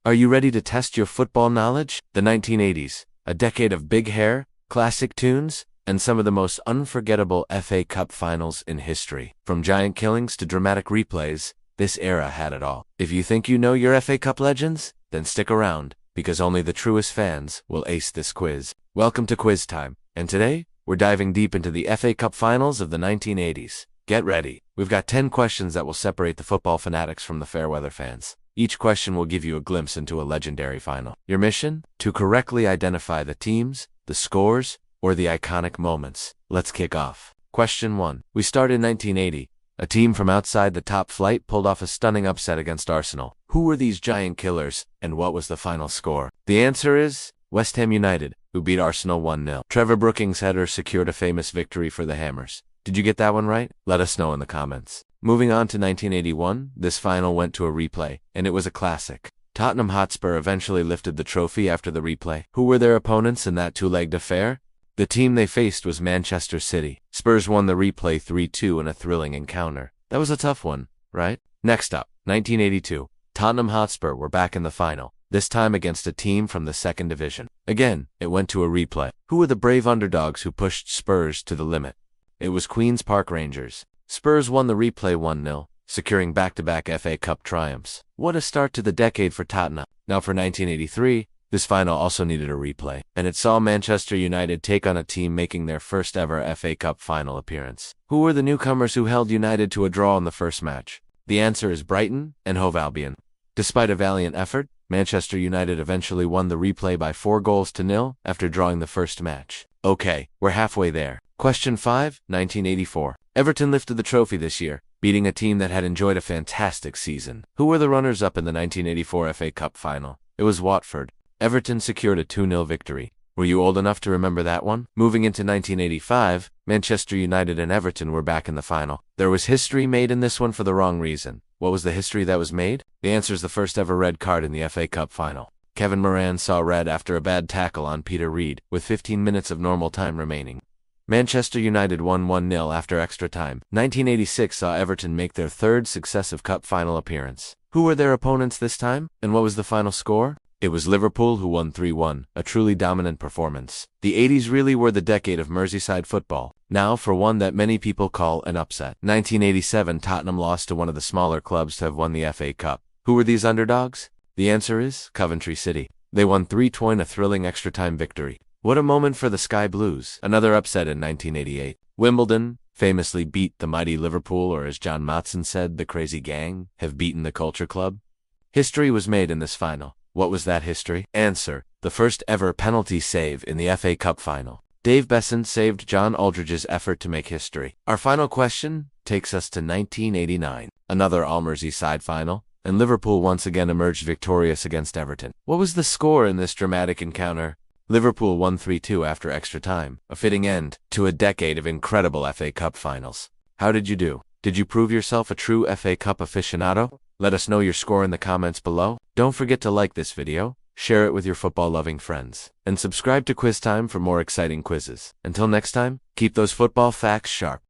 Are you ready to test your football knowledge? The 1980s, a decade of big hair, classic tunes, and some of the most unforgettable FA Cup finals in history. From giant killings to dramatic replays, this era had it all. If you think you know your FA Cup legends, then stick around, because only the truest fans will ace this quiz. Welcome to Quiz Time, and today, we're diving deep into the FA Cup finals of the 1980s. Get ready. We've got 10 questions that will separate the football fanatics from the fair-weather fans. Each question will give you a glimpse into a legendary final. Your mission? To correctly identify the teams, the scores, or the iconic moments. Let's kick off. Question 1. We start in 1980. A team from outside the top flight pulled off a stunning upset against Arsenal. Who were these giant killers, and what was the final score? The answer is West Ham United, who beat Arsenal 1-0. Trevor Brookings' header secured a famous victory for the Hammers. Did you get that one right? Let us know in the comments. Moving on to 1981, this final went to a replay, and it was a classic. Tottenham Hotspur eventually lifted the trophy after the replay. Who were their opponents in that two-legged affair? The team they faced was Manchester City. Spurs won the replay 3-2 in a thrilling encounter. That was a tough one, right? Next up, 1982. Tottenham Hotspur were back in the final, this time against a team from the second division. Again, it went to a replay. Who were the brave underdogs who pushed Spurs to the limit? It was Queen's Park Rangers. Spurs won the replay 1-0, securing back-to-back FA Cup triumphs. What a start to the decade for Tottenham. Now for 1983, this final also needed a replay, and it saw Manchester United take on a team making their first ever FA Cup final appearance. Who were the newcomers who held United to a draw in the first match? The answer is Brighton and Hove Albion. Despite a valiant effort, Manchester United eventually won the replay by 4-0 after drawing the first match. Okay, we're halfway there. Question 5, 1984. Everton lifted the trophy this year, beating a team that had enjoyed a fantastic season. Who were the runners-up in the 1984 FA Cup final? It was Watford. Everton secured a 2-0 victory. Were you old enough to remember that one? Moving into 1985, Manchester United and Everton were back in the final. There was history made in this one for the wrong reason. What was the history that was made? The answer is the first ever red card in the FA Cup final. Kevin Moran saw red after a bad tackle on Peter Reid, with 15 minutes of normal time remaining. Manchester United won 1-0 after extra time. 1986 saw Everton make their third successive cup final appearance. Who were their opponents this time, and what was the final score? It was Liverpool who won 3-1, a truly dominant performance. The 80s really were the decade of Merseyside football. Now for one that many people call an upset. 1987, Tottenham lost to one of the smaller clubs to have won the FA Cup. Who were these underdogs? The answer is Coventry City. They won 3-2 in a thrilling extra-time victory. What a moment for the Sky Blues. Another upset in 1988. Wimbledon famously beat the mighty Liverpool, or as John Motson said, the Crazy Gang have beaten the Culture Club. History was made in this final. What was that history? Answer: the first ever penalty save in the FA Cup final. Dave Beasant saved John Aldridge's effort to make history. Our final question takes us to 1989. Another All-Merseyside final, and Liverpool once again emerged victorious against Everton. What was the score in this dramatic encounter? Liverpool won 3-2 after extra time, a fitting end to a decade of incredible FA Cup finals. How did you do? Did you prove yourself a true FA Cup aficionado? Let us know your score in the comments below. Don't forget to like this video, share it with your football-loving friends, and subscribe to Quiz Time for more exciting quizzes. Until next time, keep those football facts sharp.